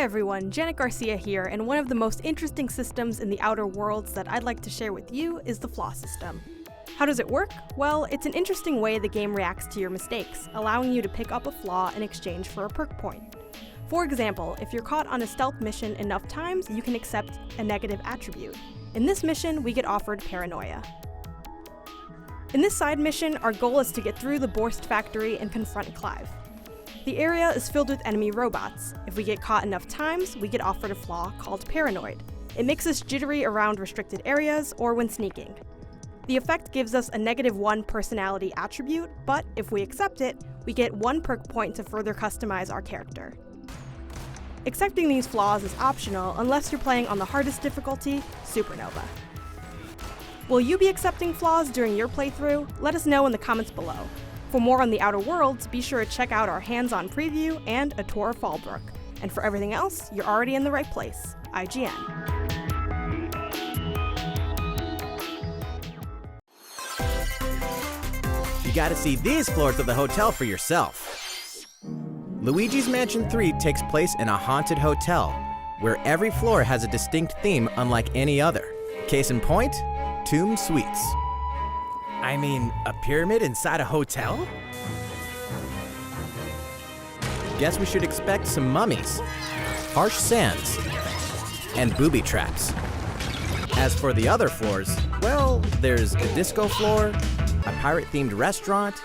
everyone, Janet Garcia here, and one of the most interesting systems in the Outer Worlds that I'd like to share with you is the flaw system. How does it work? Well, it's an interesting way the game reacts to your mistakes, allowing you to pick up a flaw in exchange for a perk point. For example, if you're caught on a stealth mission enough times, you can accept a negative attribute. In this mission, we get offered paranoia. In this side mission, our goal is to get through the Borst factory and confront Clive. The area is filled with enemy robots. If we get caught enough times, we get offered a flaw called Paranoid. It makes us jittery around restricted areas or when sneaking. The effect gives us a -1 personality attribute, but if we accept it, we get 1 perk point to further customize our character. Accepting these flaws is optional unless you're playing on the hardest difficulty, Supernova. Will you be accepting flaws during your playthrough? Let us know in the comments below. For more on the Outer Worlds, be sure to check out our hands-on preview and a tour of Fallbrook. And for everything else, you're already in the right place. IGN. You gotta see these floors of the hotel for yourself. Luigi's Mansion 3 takes place in a haunted hotel, where every floor has a distinct theme unlike any other. Case in point, Tomb Suites. I mean, a pyramid inside a hotel? Guess we should expect some mummies, harsh sands, and booby traps. As for the other floors, well, there's a disco floor, a pirate-themed restaurant.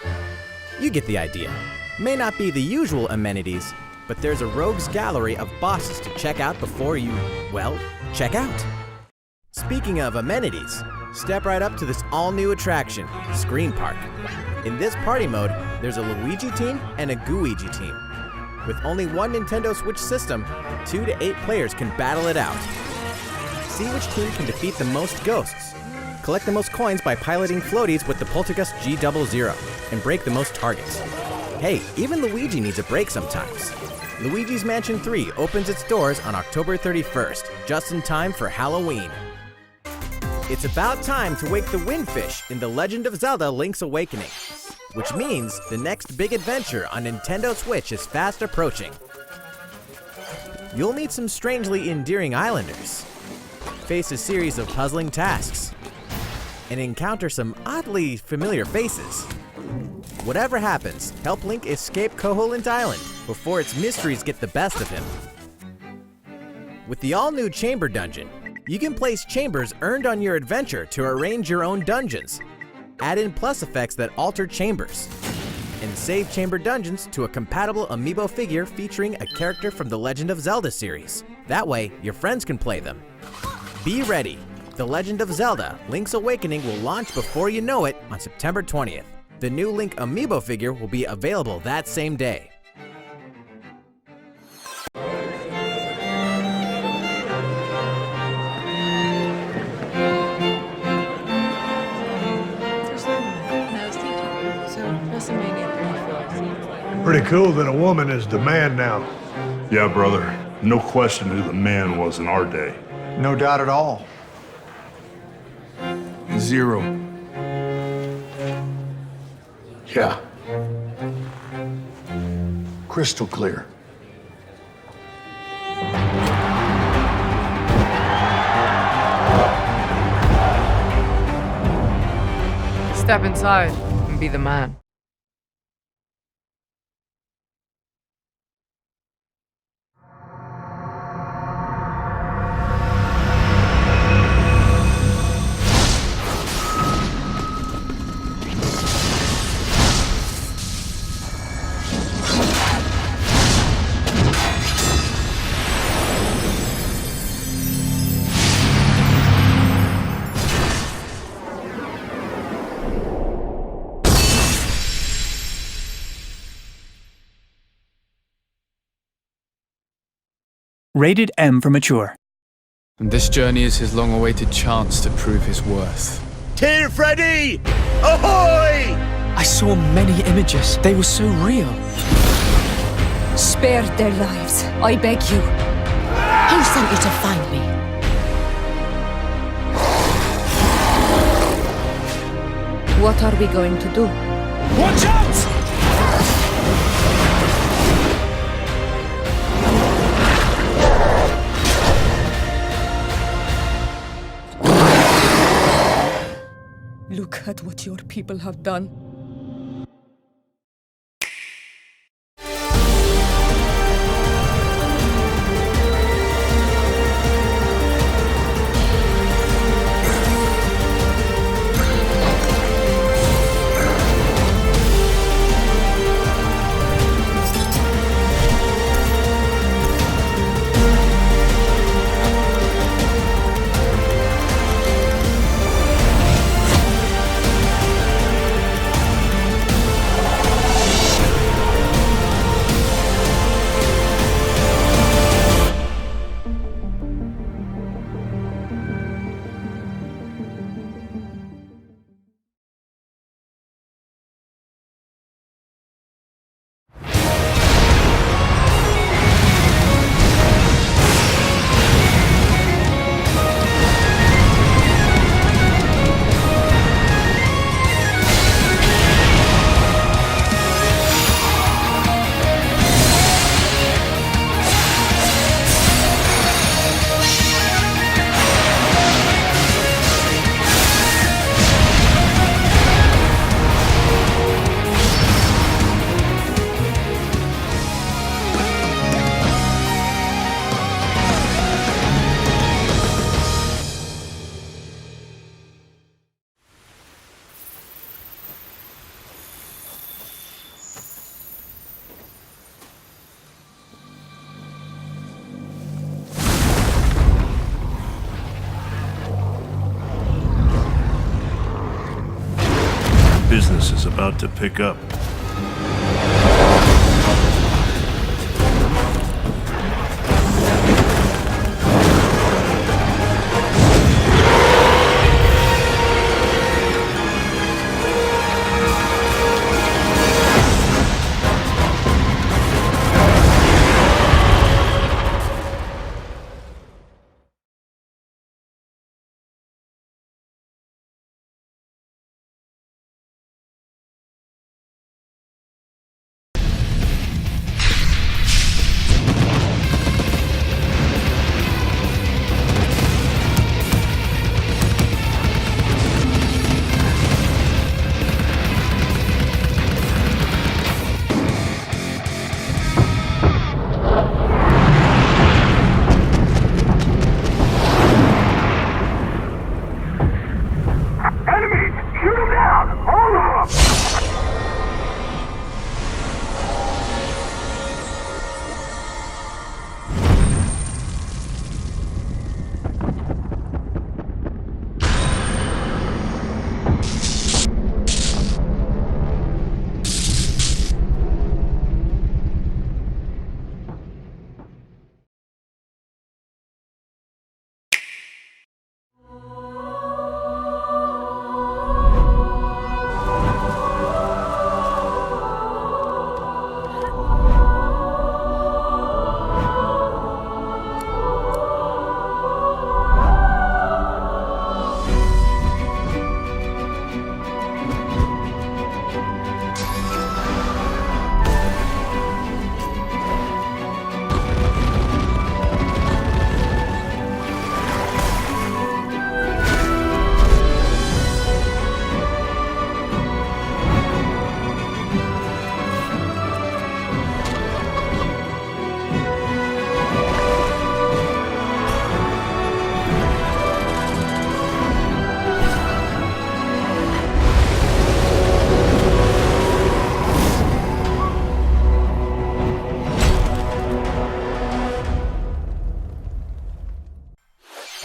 You get the idea. May not be the usual amenities, but there's a rogues gallery of bosses to check out before you, well, check out. Speaking of amenities, step right up to this all-new attraction, Screen Park. In this party mode, there's a Luigi team and a Gooigi team. With only one Nintendo Switch system, 2 to 8 players can battle it out. See which team can defeat the most ghosts. Collect the most coins by piloting floaties with the Poltergust G00, and break the most targets. Hey, even Luigi needs a break sometimes. Luigi's Mansion 3 opens its doors on October 31st, just in time for Halloween. It's about time to wake the Windfish in The Legend of Zelda Link's Awakening, which means the next big adventure on Nintendo Switch is fast approaching. You'll meet some strangely endearing islanders, face a series of puzzling tasks, and encounter some oddly familiar faces. Whatever happens, help Link escape Koholint Island before its mysteries get the best of him. With the all-new Chamber Dungeon, you can place chambers earned on your adventure to arrange your own dungeons, add in plus effects that alter chambers, and save chamber dungeons to a compatible amiibo figure featuring a character from the Legend of Zelda series. That way, your friends can play them. Be ready! The Legend of Zelda Link's Awakening will launch before you know it on September 20th. The new Link amiibo figure will be available that same day. Pretty cool that a woman is the man now. Yeah, brother. No question who the man was in our day. No doubt at all. Zero. Yeah. Crystal clear. Step inside and be the man. Rated M for mature. And this journey is his long-awaited chance to prove his worth. Tear Freddy! Ahoy! I saw many images. They were so real. Spare their lives, I beg you. Who sent you to find me? What are we going to do? Watch out! Look at what your people have done. Business is about to pick up.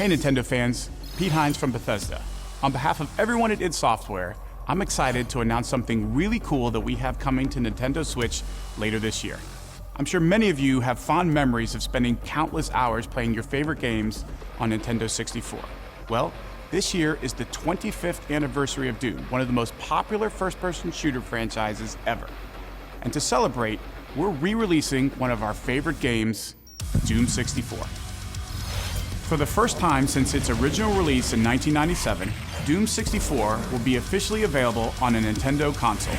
Hey Nintendo fans, Pete Hines from Bethesda. On behalf of everyone at id Software, I'm excited to announce something really cool that we have coming to Nintendo Switch later this year. I'm sure many of you have fond memories of spending countless hours playing your favorite games on Nintendo 64. Well, this year is the 25th anniversary of Doom, one of the most popular first-person shooter franchises ever. And to celebrate, we're re-releasing one of our favorite games, Doom 64. For the first time since its original release in 1997, Doom 64 will be officially available on a Nintendo console.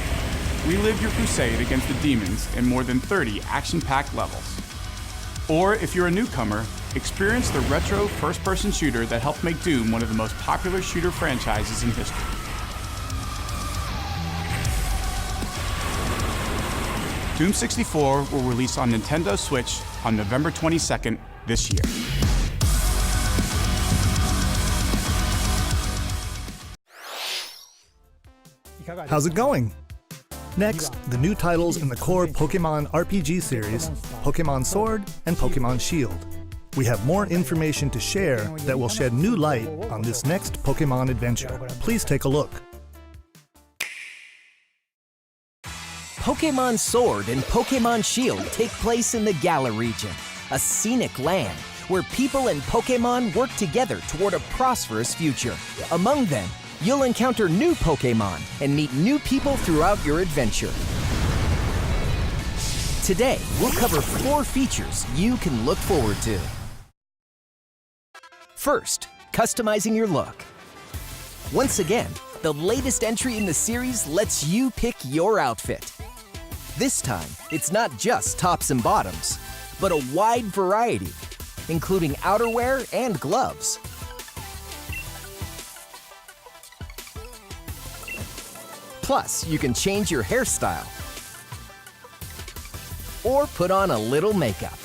Relive your crusade against the demons in more than 30 action-packed levels. Or if you're a newcomer, experience the retro first-person shooter that helped make Doom one of the most popular shooter franchises in history. Doom 64 will release on Nintendo Switch on November 22nd this year. How's it going? Next, the new titles in the core Pokemon RPG series, Pokemon Sword and Pokemon Shield. We have more information to share that will shed new light on this next Pokemon adventure. Please take a look. Pokemon Sword and Pokemon Shield take place in the Galar region, a scenic land where people and Pokemon work together toward a prosperous future. Among them, you'll encounter new Pokemon and meet new people throughout your adventure. Today, we'll cover 4 features you can look forward to. First, customizing your look. Once again, the latest entry in the series lets you pick your outfit. This time, it's not just tops and bottoms, but a wide variety, including outerwear and gloves. Plus, you can change your hairstyle or put on a little makeup.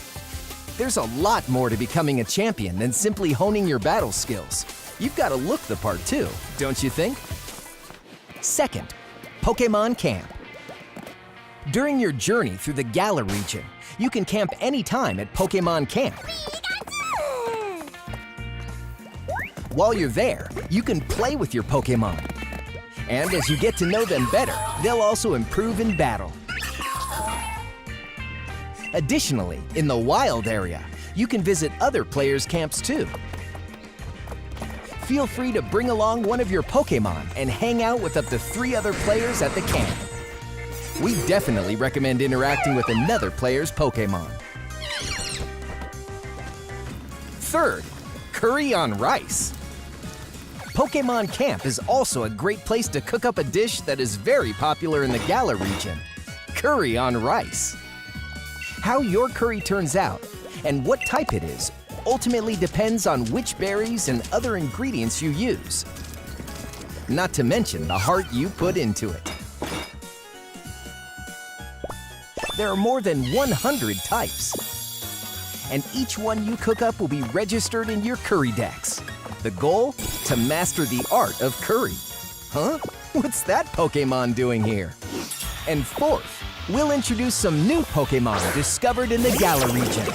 There's a lot more to becoming a champion than simply honing your battle skills. You've got to look the part too, don't you think? Second, Pokemon Camp. During your journey through the Galar region, you can camp anytime at Pokemon Camp. While you're there, you can play with your Pokemon. And as you get to know them better, they'll also improve in battle. Additionally, in the wild area, you can visit other players' camps too. Feel free to bring along one of your Pokemon and hang out with up to 3 other players at the camp. We definitely recommend interacting with another player's Pokemon. Third, curry on rice. Pokemon Camp is also a great place to cook up a dish that is very popular in the Galar region, curry on rice. How your curry turns out and what type it is ultimately depends on which berries and other ingredients you use. Not to mention the heart you put into it. There are more than 100 types, and each one you cook up will be registered in your curry decks. The goal? To master the art of curry. Huh? What's that Pokemon doing here? And fourth, we'll introduce some new Pokemon discovered in the Galar region.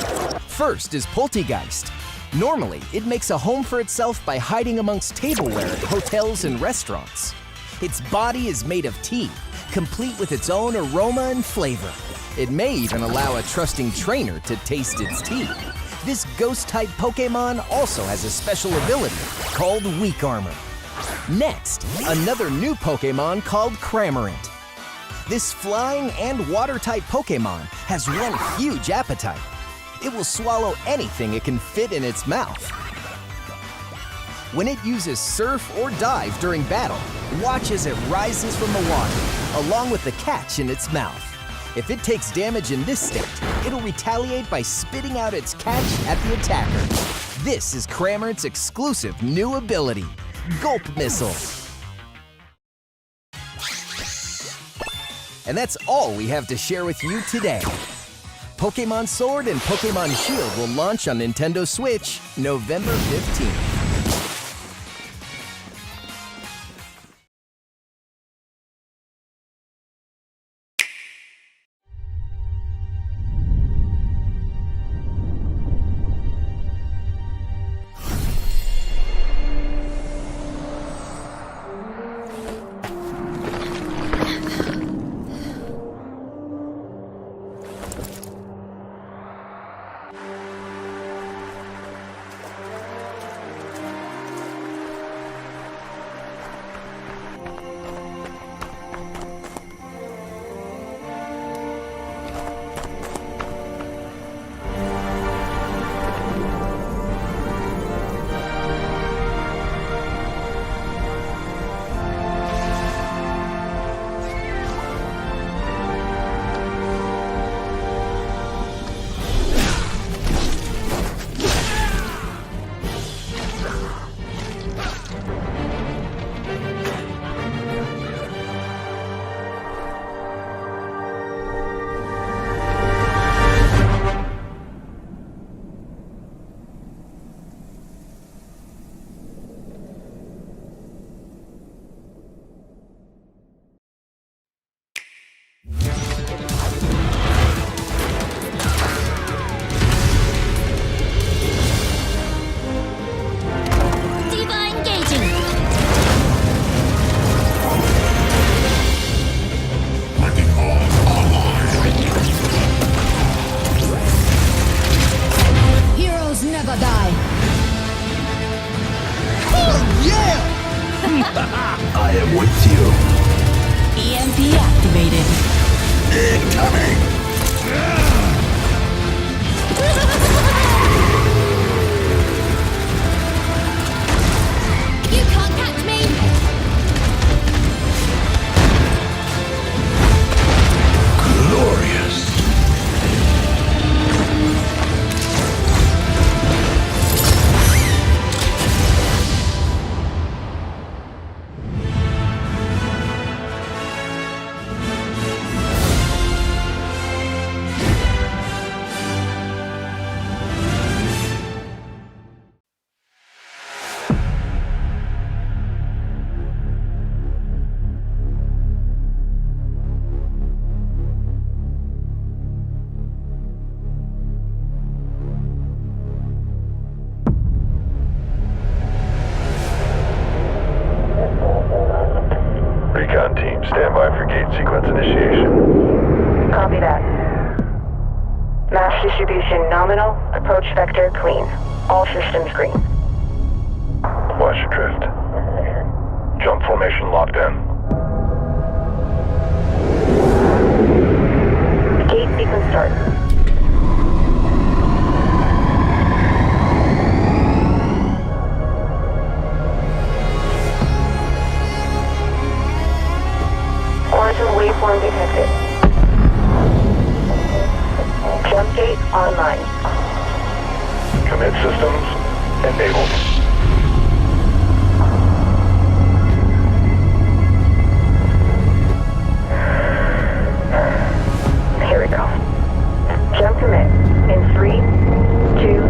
First is Poltegeist. Normally, it makes a home for itself by hiding amongst tableware at hotels and restaurants. Its body is made of tea, complete with its own aroma and flavor. It may even allow a trusting trainer to taste its tea. This ghost-type Pokemon also has a special ability called Weak Armor. Next, another new Pokemon called Cramorant. This flying and water-type Pokemon has one huge appetite. It will swallow anything it can fit in its mouth. When it uses Surf or Dive during battle, watch as it rises from the water, along with the catch in its mouth. If it takes damage in this state, it'll retaliate by spitting out its catch at the attacker. This is Cramorant's exclusive new ability, Gulp Missile. And that's all we have to share with you today. Pokemon Sword and Pokemon Shield will launch on Nintendo Switch November 15th. am with you. EMP activated. Incoming! You can't catch me! Glorious! Recon team, stand by for gate sequence initiation. Copy that. Mass distribution nominal, approach vector clean. All systems green. Watch your drift. Jump formation locked in. Gate sequence start. Quantum waveform detected. Jump gate online. Commit systems enabled. Here we go. Jump commit in 3, 2,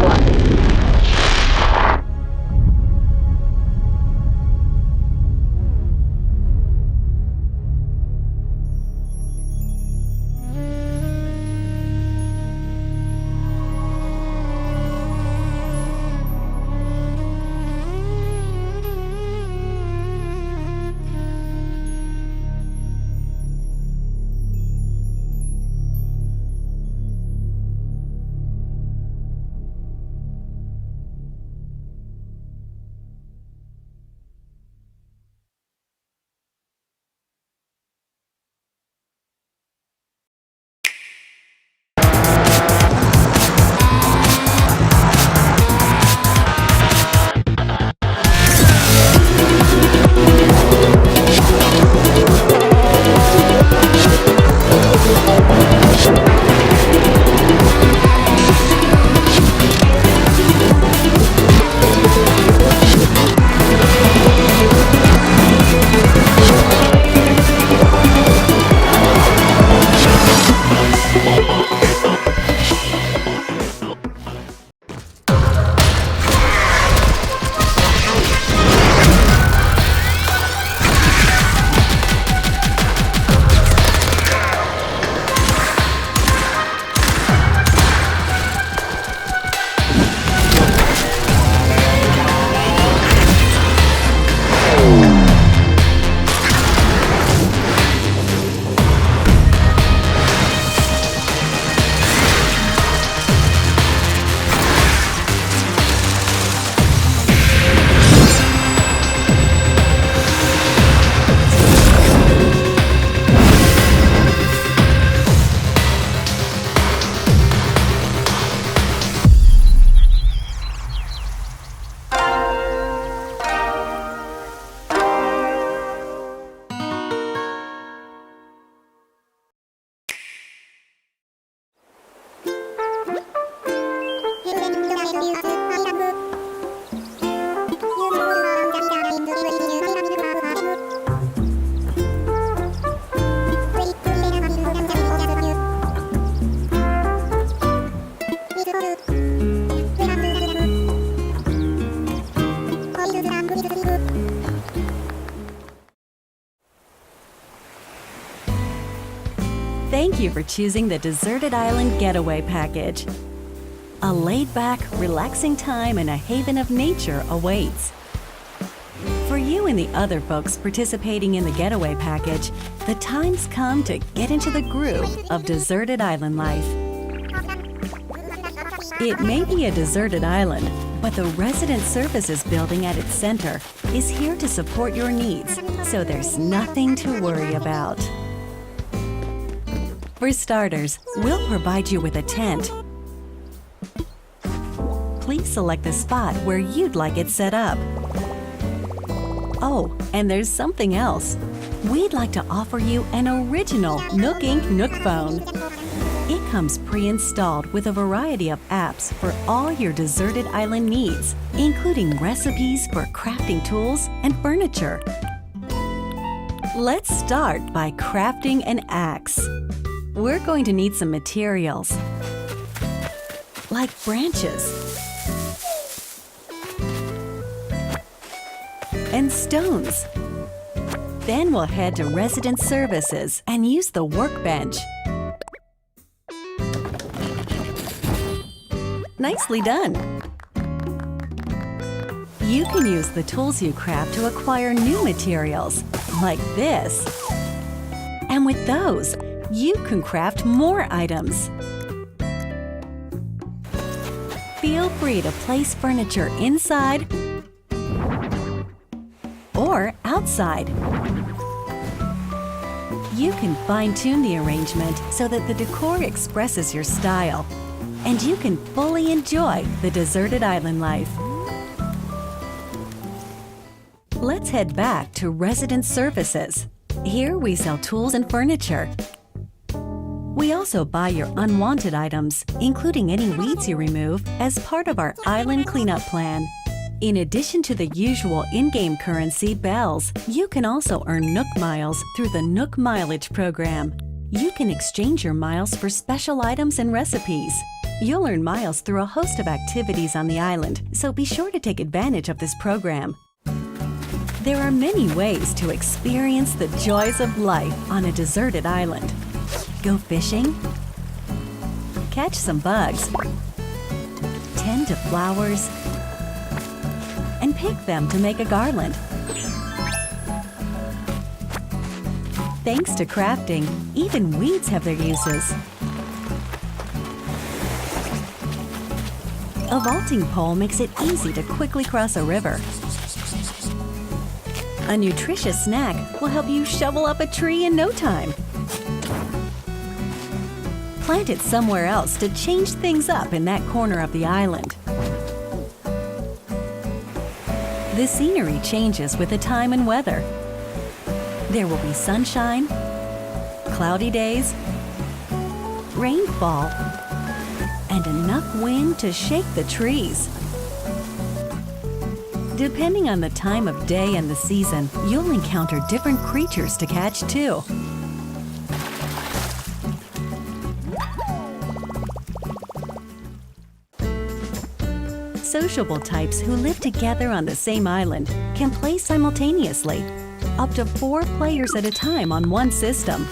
1. Thank you for choosing the Deserted Island Getaway Package. A laid-back, relaxing time and a haven of nature awaits. For you and the other folks participating in the Getaway Package, the time's come to get into the groove of deserted island life. It may be a deserted island, But the Resident Services building at its center is here to support your needs, so there's nothing to worry about. For starters, we'll provide you with a tent. Please select the spot where you'd like it set up. Oh, and there's something else. We'd like to offer you an original Nook Inc. Nook phone. It comes pre-installed with a variety of apps for all your deserted island needs, including recipes for crafting tools and furniture. Let's start by crafting an axe. We're going to need some materials, like branches and stones. Then we'll head to Resident Services and use the workbench. Nicely done! You can use the tools you craft to acquire new materials, like this. And with those, you can craft more items. Feel free to place furniture inside or outside. You can fine-tune the arrangement so that the decor expresses your style, and you can fully enjoy the deserted island life. Let's head back to Resident Services. Here we sell tools and furniture. We also buy your unwanted items, including any weeds you remove, as part of our island cleanup plan. In addition to the usual in-game currency, bells, you can also earn Nook Miles through the Nook Mileage program. You can exchange your miles for special items and recipes. You'll earn miles through a host of activities on the island, so be sure to take advantage of this program. There are many ways to experience the joys of life on a deserted island. Go fishing, catch some bugs, tend to flowers, and pick them to make a garland. Thanks to crafting, even weeds have their uses. A vaulting pole makes it easy to quickly cross a river. A nutritious snack will help you shovel up a tree in no time. Plant it somewhere else to change things up in that corner of the island. The scenery changes with the time and weather. There will be sunshine, cloudy days, rainfall, and enough wind to shake the trees. Depending on the time of day and the season, you'll encounter different creatures to catch too. Sociable types who live together on the same island can play simultaneously, up to 4 players at a time on one system.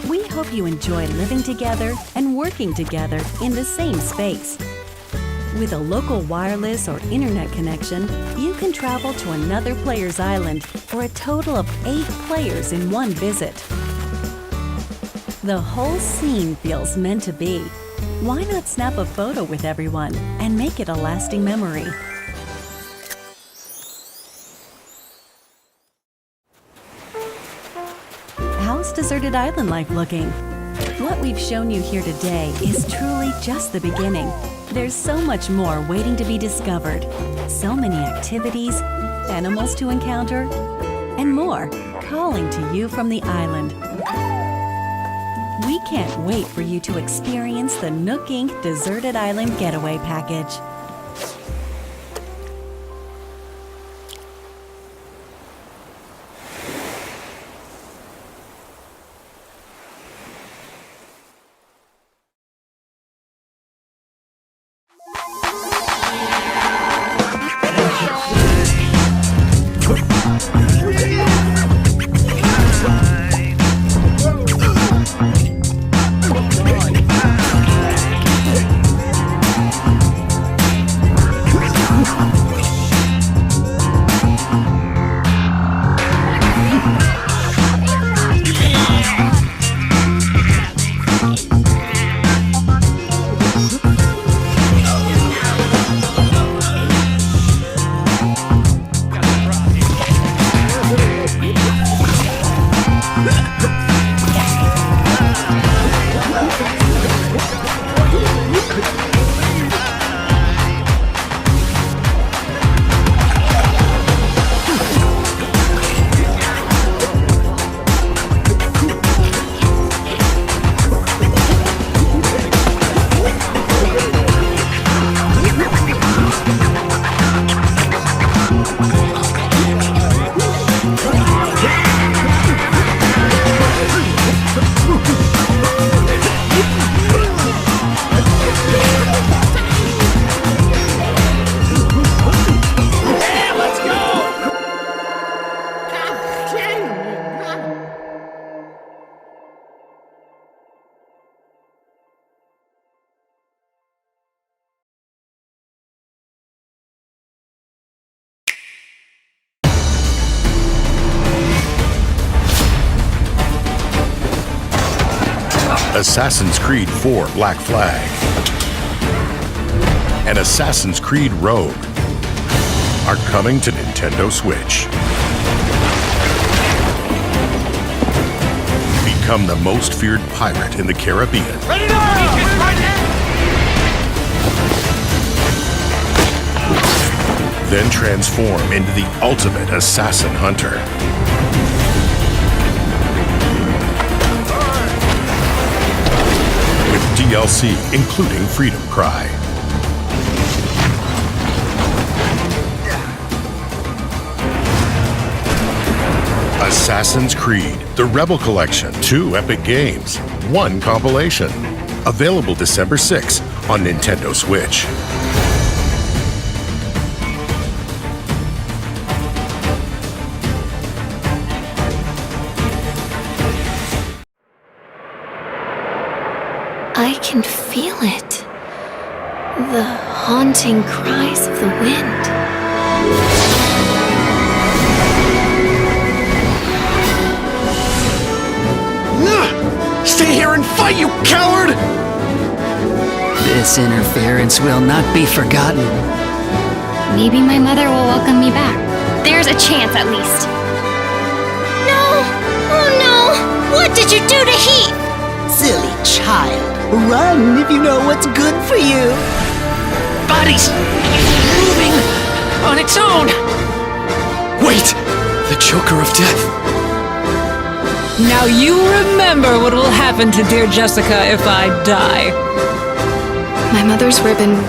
We hope you enjoy living together and working together in the same space. With a local wireless or internet connection, you can travel to another player's island for a total of 8 players in one visit. The whole scene feels meant to be. Why not snap a photo with everyone and make it a lasting memory? How's deserted island life looking? What we've shown you here today is truly just the beginning. There's so much more waiting to be discovered. So many activities, animals to encounter, and more calling to you from the island. We can't wait for you to experience the Nook Inc. Deserted Island Getaway Package. Assassin's Creed 4 Black Flag, and Assassin's Creed Rogue are coming to Nintendo Switch. Become the most feared pirate in the Caribbean. Ready now! Then transform into the ultimate assassin hunter. With DLC including Freedom Cry. Assassin's Creed, the Rebel Collection, 2 epic games, 1 compilation. Available December 6 on Nintendo Switch. I can feel it. The haunting cries of the wind. Stay here and fight, you coward! This interference will not be forgotten. Maybe my mother will welcome me back. There's a chance at least. No! Oh no! What did you do to Heath? Silly child. Run if you know what's good for you. Body's moving on its own. Wait! The Choker of Death. Now you remember what will happen to dear Jessica if I die. My mother's ribbon.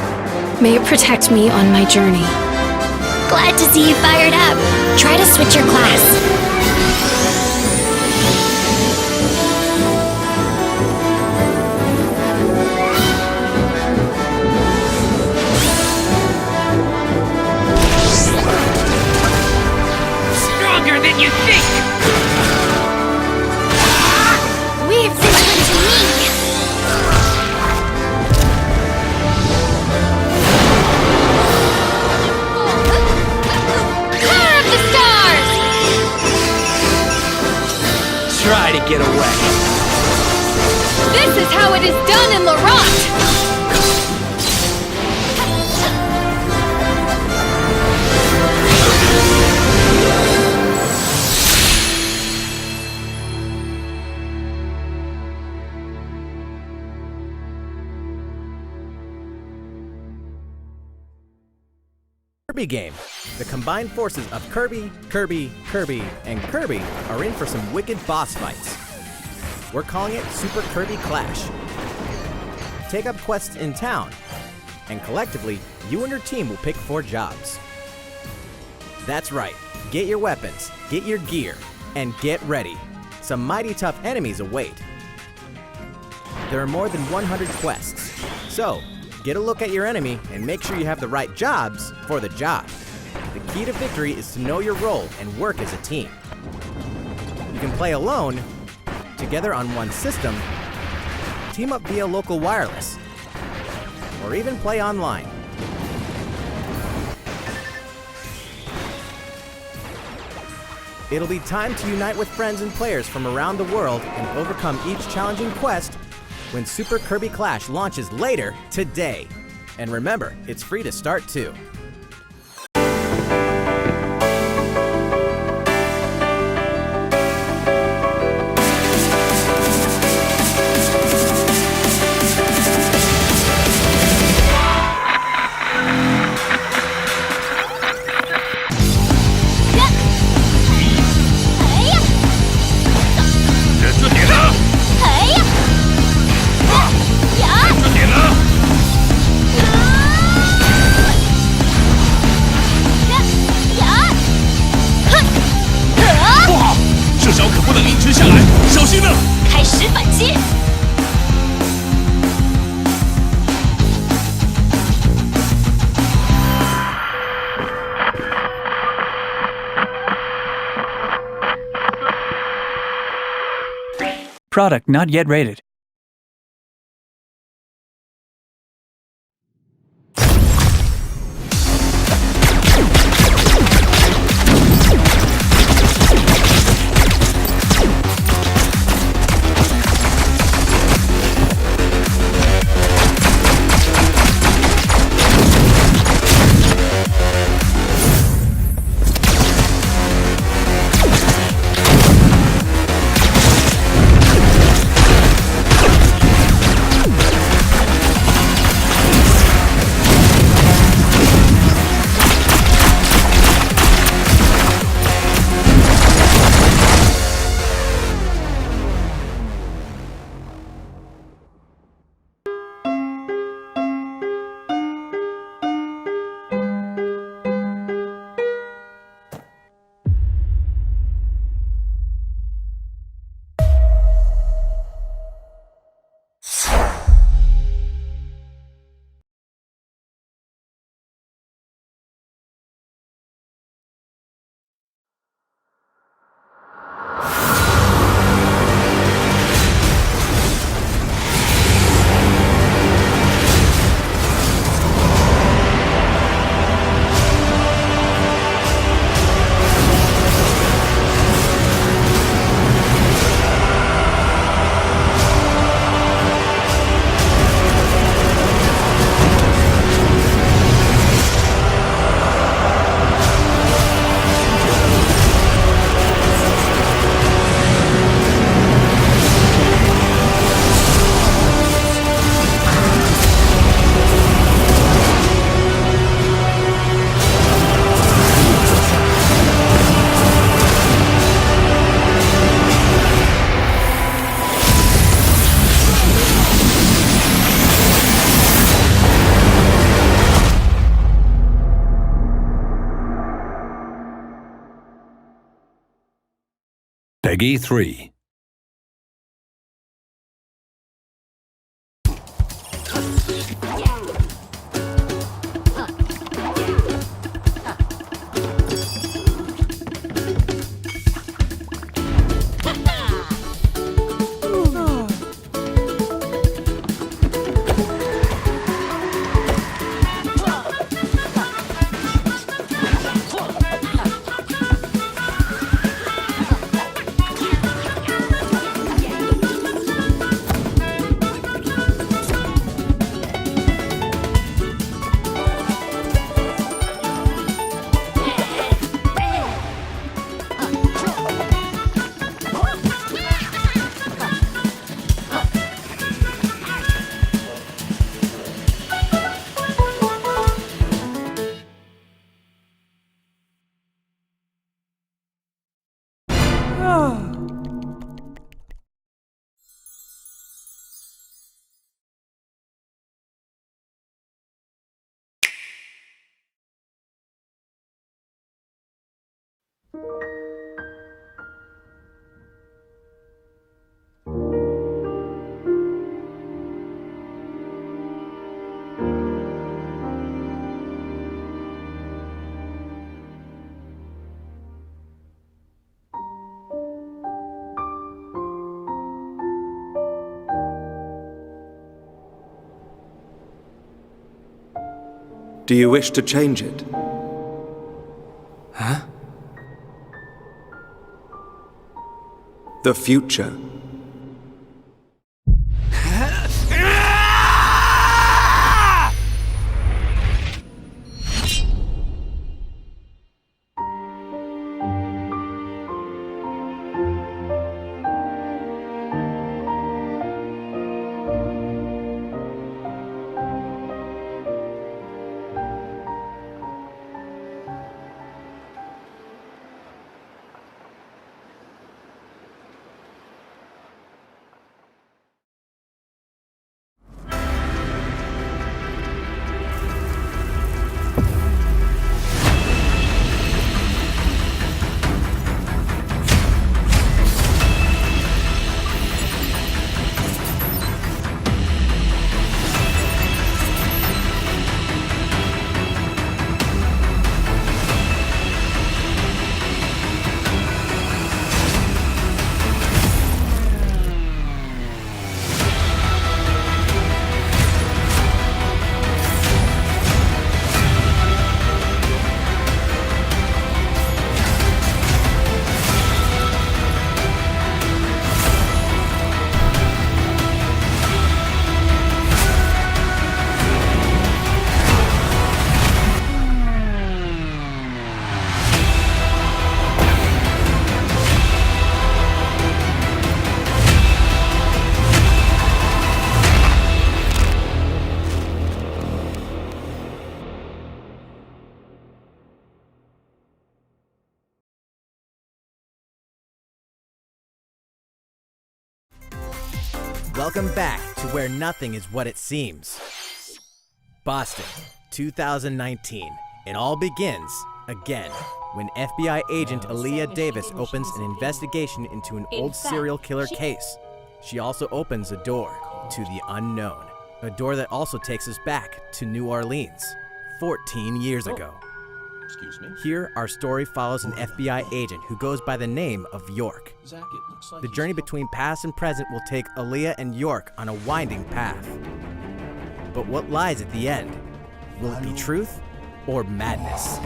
May it protect me on my journey. Glad to see you fired up. Try to switch your class. Stronger than you think! Leave this one to me! Power of the stars! Try to get away. This is how it is done in Laurent! Kirby game. The combined forces of Kirby, and Kirby are in for some wicked boss fights. We're calling it Super Kirby Clash. Take up quests in town, and collectively, you and your team will pick 4 jobs. That's right, get your weapons, get your gear, and get ready. Some mighty tough enemies await. There are more than 100 quests, so get a look at your enemy and make sure you have the right jobs for the job. The key to victory is to know your role and work as a team. You can play alone, together on one system, team up via local wireless, or even play online. It'll be time to unite with friends and players from around the world and overcome each challenging quest when Super Kirby Clash launches later today. And remember, it's free to start too. Product not yet rated. Peggy 3. Do you wish to change it? Huh? The future. Welcome back to where nothing is what it seems. Boston, 2019. It all begins, again, when FBI agent Aaliyah Davis opens an investigation into an old serial killer case. She also opens a door to the unknown. A door that also takes us back to New Orleans, 14 years ago. Excuse me? Here, our story follows an FBI agent who goes by the name of York. Zach, it looks like The journey between past and present will take Aaliyah and York on a winding path. But what lies at the end? Will it be truth or madness?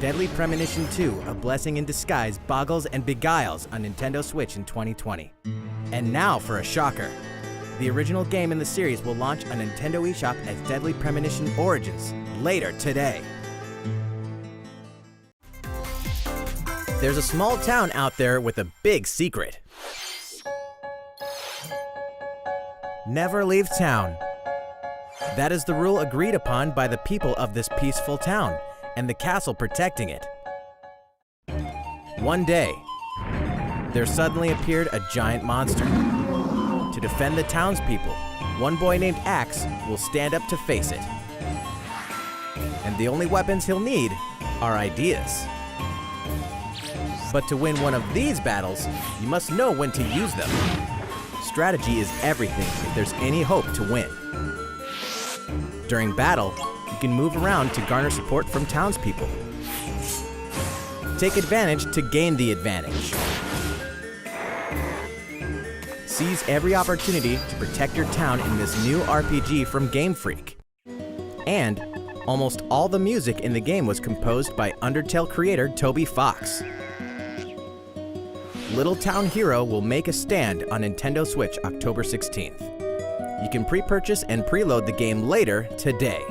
Deadly Premonition 2, A Blessing in Disguise, boggles and beguiles on Nintendo Switch in 2020. And now for a shocker. The original game in the series will launch on Nintendo eShop as Deadly Premonition Origins later today. There's a small town out there with a big secret. Never leave town. That is the rule agreed upon by the people of this peaceful town and the castle protecting it. One day, there suddenly appeared a giant monster. To defend the townspeople, one boy named Axe will stand up to face it. And the only weapons he'll need are ideas. But to win one of these battles, you must know when to use them. Strategy is everything if there's any hope to win. During battle, you can move around to garner support from townspeople. Take advantage to gain the advantage. Seize every opportunity to protect your town in this new RPG from Game Freak. And almost all the music in the game was composed by Undertale creator Toby Fox. Little Town Hero will make a stand on Nintendo Switch October 16th. You can pre-purchase and preload the game later today.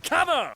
Cover!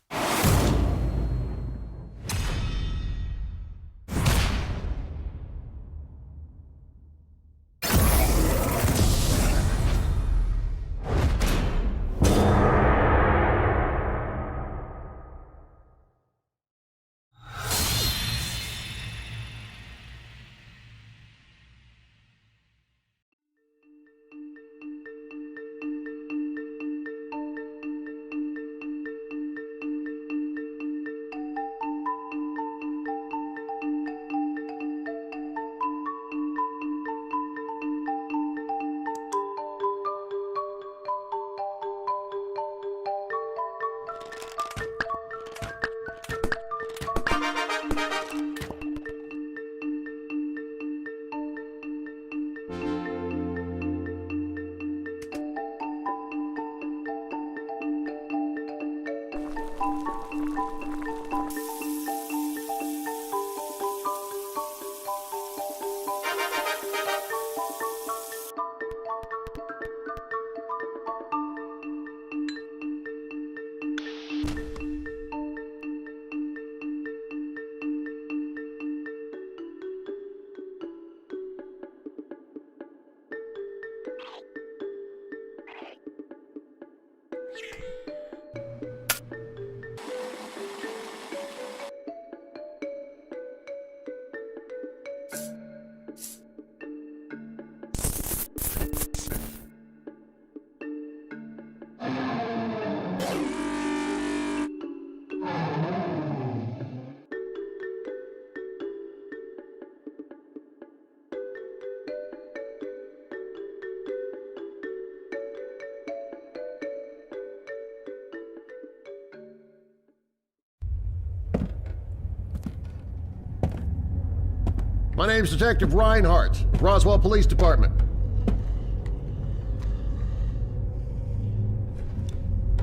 My name's Detective Reinhardt, Roswell Police Department.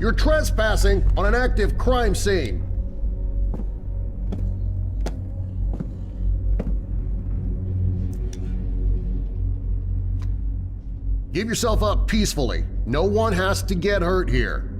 You're trespassing on an active crime scene. Give yourself up peacefully. No one has to get hurt here.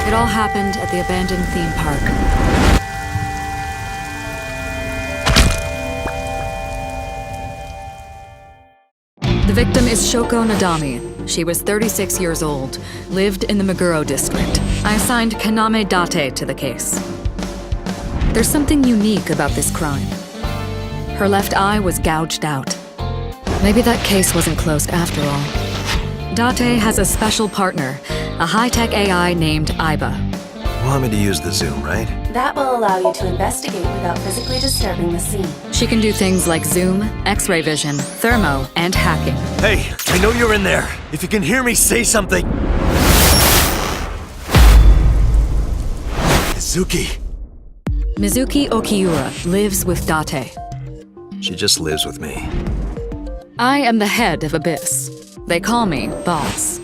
It all happened at the abandoned theme park. The victim is Shoko Nadami. She was 36 years old, lived in the Meguro district. I assigned Kaname Date to the case. There's something unique about this crime. Her left eye was gouged out. Maybe that case wasn't closed after all. Date has a special partner, a high-tech AI named Iba. Want me to use the zoom, right? That will allow you to investigate without physically disturbing the scene. She can do things like zoom, X-ray vision, thermo, and hacking. Hey, I know you're in there. If you can hear me, say something. Mizuki. Mizuki Okiura lives with Date. She just lives with me. I am the head of Abyss. They call me Boss.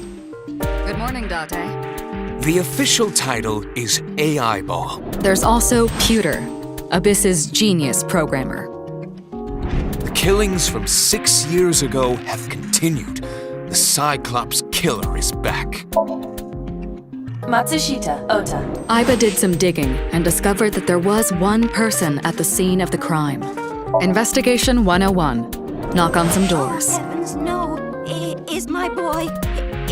Good morning, Date. The official title is AI Ball. There's also Pewter, Abyss's genius programmer. The killings from 6 years ago have continued. The Cyclops killer is back. Matsushita Ota. Iba did some digging and discovered that there was one person at the scene of the crime. Investigation 101. Knock on some doors. Oh, heavens, no. Is my boy...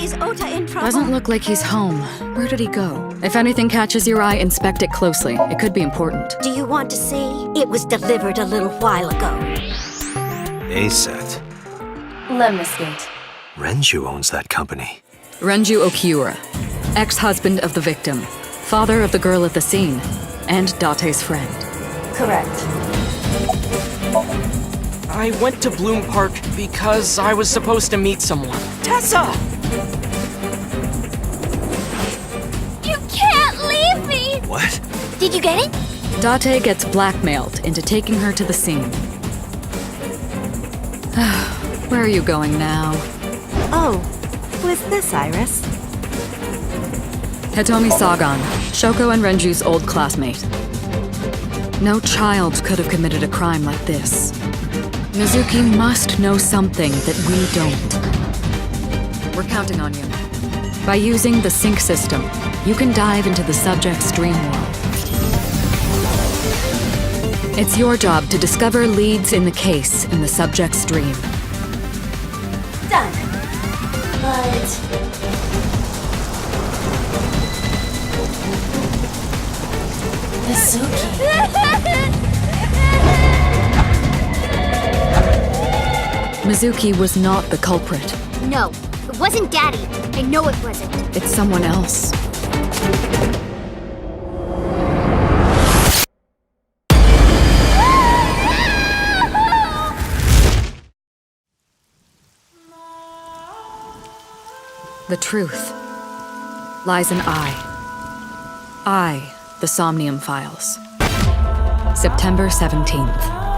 Is Ota in trouble? Doesn't look like he's home. Where did he go? If anything catches your eye, inspect it closely. It could be important. Do you want to see? It was delivered a little while ago. ASET. Lemniscate. Renju owns that company. Renju Okiura, ex-husband of the victim, father of the girl at the scene, and Date's friend. Correct. I went to Bloom Park because I was supposed to meet someone. Tessa! You can't leave me! What? Did you get it? Date gets blackmailed into taking her to the scene. Where are you going now? Oh, who's this, Iris? Hitomi Sagan, Shoko and Renju's old classmate. No child could have committed a crime like this. Mizuki must know something that we don't. We're counting on you. By using the sync system, you can dive into the subject's dream world. It's your job to discover leads in the case in the subject's dream. Done. But... Mizuki was not the culprit. No, it wasn't Daddy. I know it wasn't. It's someone else. The truth lies in I, the Somnium Files. September 17th.